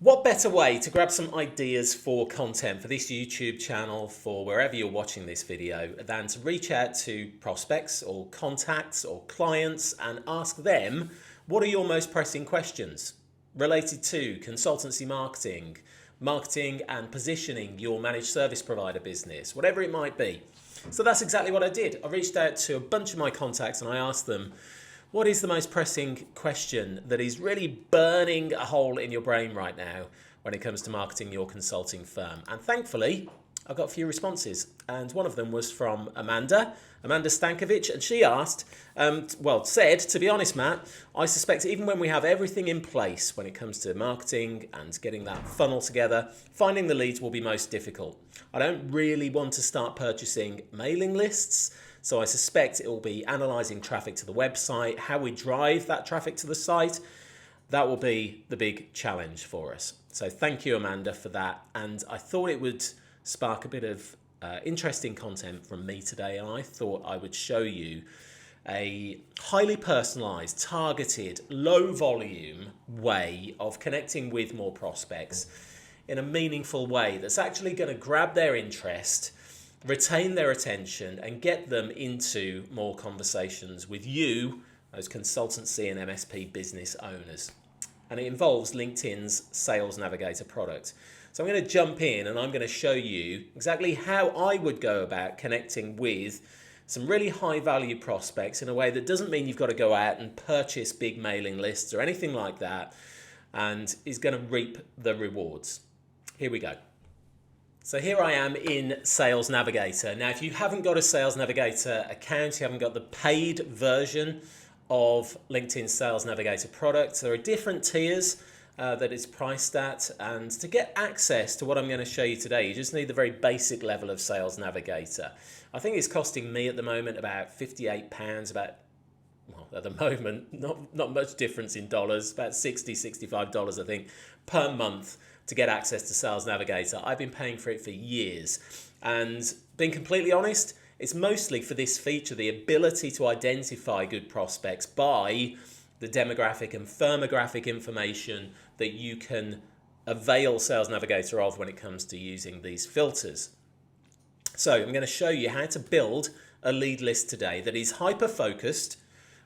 What better way to grab some ideas for content for this YouTube channel, for wherever you're watching this video, than to reach out to prospects or contacts or clients and ask them, what are your most pressing questions related to consultancy marketing, marketing and positioning your managed service provider business, whatever it might be. So that's exactly what I did. I reached out to a bunch of my contacts and I asked them, what is the most pressing question that is really burning a hole in your brain right now when it comes to marketing your consulting firm? And thankfully, I got a few responses. And one of them was from Amanda Stankovic. And she asked, said, to be honest, Matt, I suspect even when we have everything in place when it comes to marketing and getting that funnel together, finding the leads will be most difficult. I don't really want to start purchasing mailing lists. So I suspect it will be analysing traffic to the website, how we drive that traffic to the site. That will be the big challenge for us. So thank you, Amanda, for that. And I thought it would spark a bit of interesting content from me today. And I thought I would show you a highly personalised, targeted, low volume way of connecting with more prospects in a meaningful way that's actually going to grab their interest, retain their attention and get them into more conversations with you, those consultancy and MSP business owners. And it involves LinkedIn's Sales Navigator product. So I'm going to jump in and I'm going to show you exactly how I would go about connecting with some really high value prospects in a way that doesn't mean you've got to go out and purchase big mailing lists or anything like that, and is going to reap the rewards. Here we go. So here I am in Sales Navigator. Now, if you haven't got a Sales Navigator account, you haven't got the paid version of LinkedIn Sales Navigator product, there are different tiers that it's priced at. And to get access to what I'm going to show you today, you just need the very basic level of Sales Navigator. I think it's costing me at the moment about £58, at the moment, not much difference in dollars, about $60, $65, I think, per month to get access to Sales Navigator. I've been paying for it for years. And being completely honest, it's mostly for this feature, the ability to identify good prospects by the demographic and firmographic information that you can avail Sales Navigator of when it comes to using these filters. So I'm going to show you how to build a lead list today that is hyper-focused,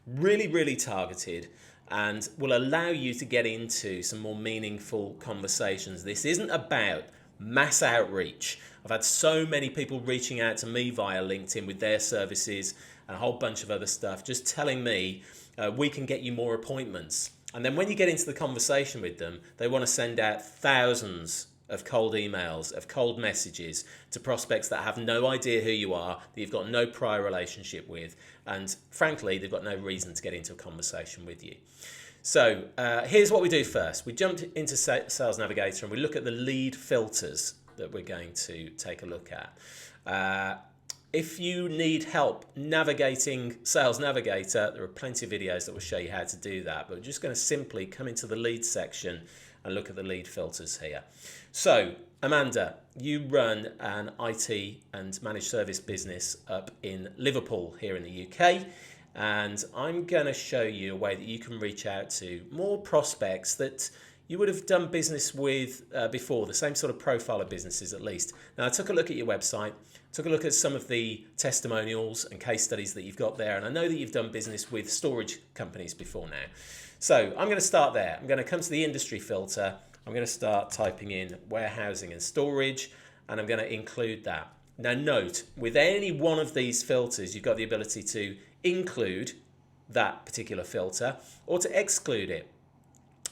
really targeted, and will allow you to get into some more meaningful conversations. This isn't about mass outreach. I've had so many people reaching out to me via LinkedIn with their services and a whole bunch of other stuff, just telling me we can get you more appointments. And then when you get into the conversation with them, they want to send out thousands of cold emails, of cold messages to prospects that have no idea who you are, that you've got no prior relationship with, and frankly, they've got no reason to get into a conversation with you. So here's what we do first. We jump into Sales Navigator and we look at the lead filters that we're going to take a look at. If you need help navigating Sales Navigator, there are plenty of videos that will show you how to do that, but we're just going to simply come into the lead section and look at the lead filters here. So, Amanda, you run an IT and managed service business up in Liverpool here in the UK, and I'm going to show you a way that you can reach out to more prospects that you would have done business with before, the same sort of profile of businesses at least. Now, I took a look at your website, took a look at some of the testimonials and case studies that you've got there, and I know that you've done business with storage companies before now. So I'm going to start there. I'm going to come to the industry filter. I'm going to start typing in warehousing and storage, and I'm going to include that. Now note, with any one of these filters, you've got the ability to include that particular filter or to exclude it.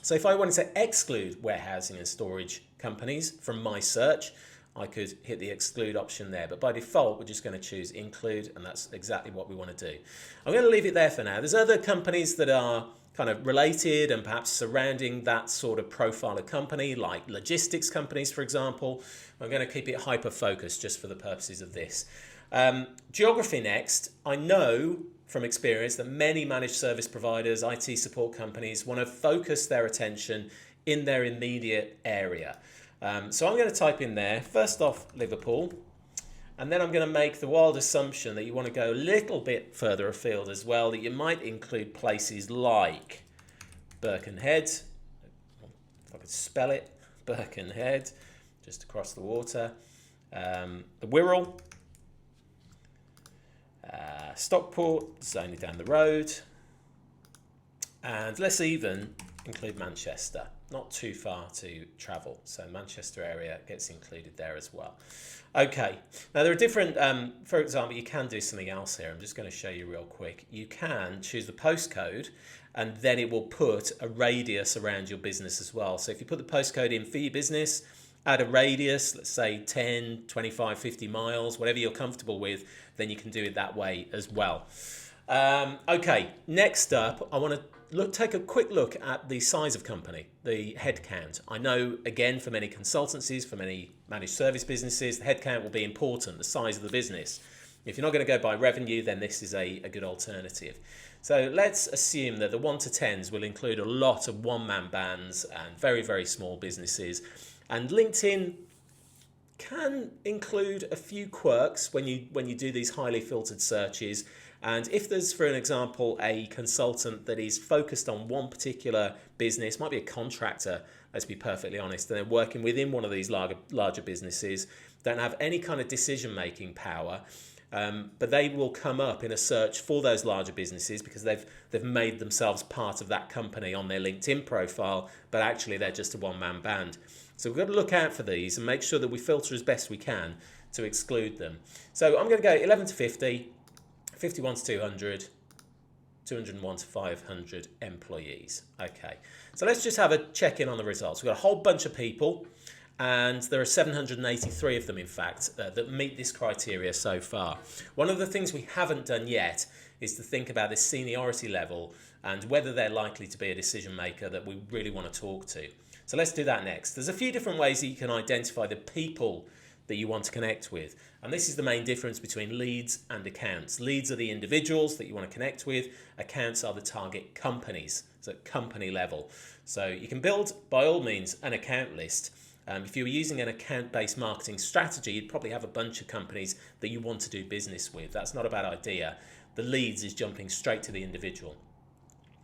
So if I wanted to exclude warehousing and storage companies from my search, I could hit the exclude option there. But by default, we're just going to choose include, and that's exactly what we want to do. I'm going to leave it there for now. There's other companies that are kind of related and perhaps surrounding that sort of profile of company, like logistics companies, for example. I'm going to keep it hyper-focused just for the purposes of this. Geography next. I know from experience that many managed service providers, IT support companies want to focus their attention in their immediate area. So I'm going to type in there, first off, Liverpool, and then I'm going to make the wild assumption that you want to go a little bit further afield as well, that you might include places like Birkenhead, if I could spell it, Birkenhead, just across the water. The Wirral, Stockport, it's only down the road. And let's even include Manchester, not too far to travel. So Manchester area gets included there as well. Okay, now there are different, for example, you can do something else here. I'm just going to show you real quick. You can choose the postcode and then it will put a radius around your business as well. So if you put the postcode in for your business, add a radius, let's say 10, 25, 50 miles, whatever you're comfortable with, then you can do it that way as well. Okay, next up, I want to take a quick look at the size of company, the headcount. I know, again, for many consultancies, for many managed service businesses, the headcount will be important, the size of the business. If you're not going to go by revenue, then this is a good alternative. So let's assume that the 1 to 10s will include a lot of one-man bands and very, very small businesses. And LinkedIn can include a few quirks when you do these highly filtered searches. And if there's, for an example, a consultant that is focused on one particular business, might be a contractor, let's be perfectly honest, and they're working within one of these larger businesses, don't have any kind of decision-making power, but they will come up in a search for those larger businesses because they've made themselves part of that company on their LinkedIn profile, but actually they're just a one-man band. So we've got to look out for these and make sure that we filter as best we can to exclude them. So I'm going to go 11 to 50, 51 to 200, 201 to 500 employees. Okay, so let's just have a check-in on the results. We've got a whole bunch of people, and there are 783 of them, in fact, that meet this criteria so far. One of the things we haven't done yet is to think about this seniority level and whether they're likely to be a decision maker that we really want to talk to. So let's do that next. There's a few different ways that you can identify the people that you want to connect with. And this is the main difference between leads and accounts. Leads are the individuals that you want to connect with. Accounts are the target companies, so at company level. So you can build, by all means, an account list. If you were using an account-based marketing strategy, you'd probably have a bunch of companies that you want to do business with. That's not a bad idea. The leads is jumping straight to the individual.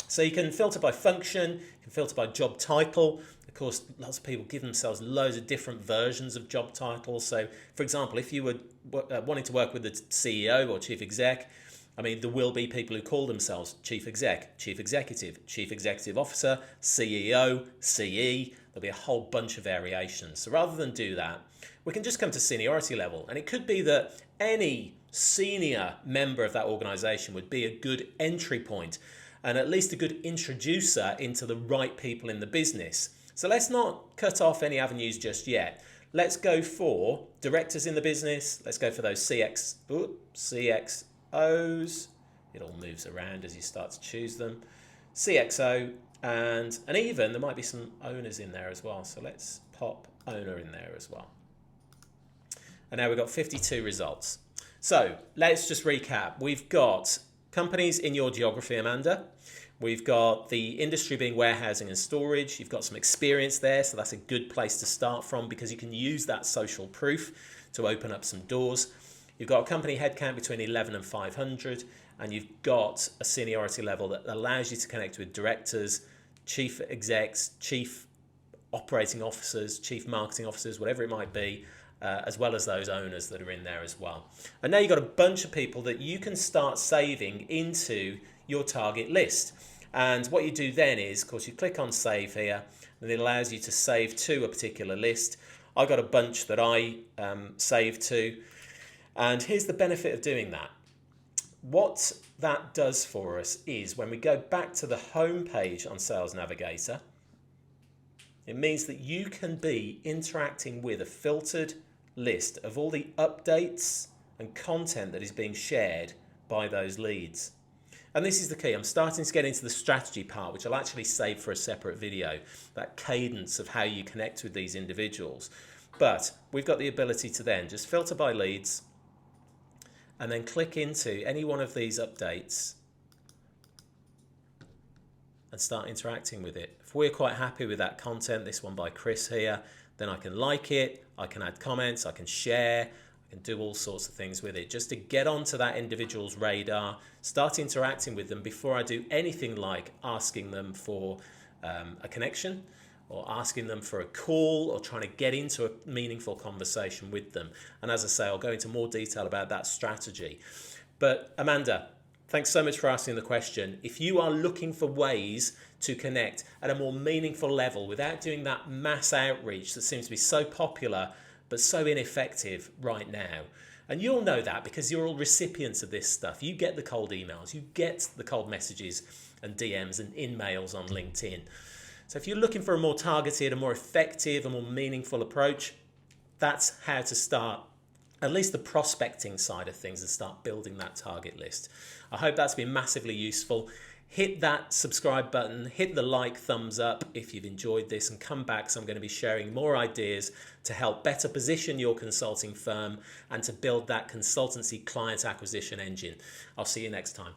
So you can filter by function, you can filter by job title. Of course, lots of people give themselves loads of different versions of job titles. So, for example, if you were wanting to work with the CEO or chief exec, I mean, there will be people who call themselves chief exec, chief executive, chief executive officer, CEO, CE. There'll be a whole bunch of variations. So rather than do that, we can just come to seniority level. And it could be that any senior member of that organization would be a good entry point and at least a good introducer into the right people in the business. So let's not cut off any avenues just yet. Let's go for directors in the business. Let's go for those CXOs. It all moves around as you start to choose them. CXO, and even there might be some owners in there as well. So let's pop owner in there as well. And now we've got 52 results. So let's just recap. We've got companies in your geography, Amanda. We've got the industry being warehousing and storage. You've got some experience there, so that's a good place to start from because you can use that social proof to open up some doors. You've got a company headcount between 11 and 500, and you've got a seniority level that allows you to connect with directors, chief execs, chief operating officers, chief marketing officers, whatever it might be, as well as those owners that are in there as well. And now you've got a bunch of people that you can start saving into your target list. And what you do then is, of course, you click on save here, and it allows you to save to a particular list. I got a bunch that I saved to, and here's the benefit of doing that. What that does for us is when we go back to the home page on Sales Navigator, it means that you can be interacting with a filtered list of all the updates and content that is being shared by those leads. And this is the key. I'm starting to get into the strategy part, which I'll actually save for a separate video, that cadence of how you connect with these individuals. But we've got the ability to then just filter by leads and then click into any one of these updates and start interacting with it. If we're quite happy with that content, this one by Chris here, then I can like it, I can add comments, I can share, I can do all sorts of things with it just to get onto that individual's radar, start interacting with them before I do anything like asking them for a connection or asking them for a call or trying to get into a meaningful conversation with them. And as I say, I'll go into more detail about that strategy. But Amanda, thanks so much for asking the question. If you are looking for ways to connect at a more meaningful level without doing that mass outreach that seems to be so popular but so ineffective right now, and you'll know that because you're all recipients of this stuff. You get the cold emails, you get the cold messages and DMs and in-mails on LinkedIn. So if you're looking for a more targeted, a more effective, a more meaningful approach, that's how to start at least the prospecting side of things and start building that target list. I hope that's been massively useful. Hit that subscribe button, hit the like, thumbs up if you've enjoyed this, and come back, so I'm going to be sharing more ideas to help better position your consulting firm and to build that consultancy client acquisition engine. I'll see you next time.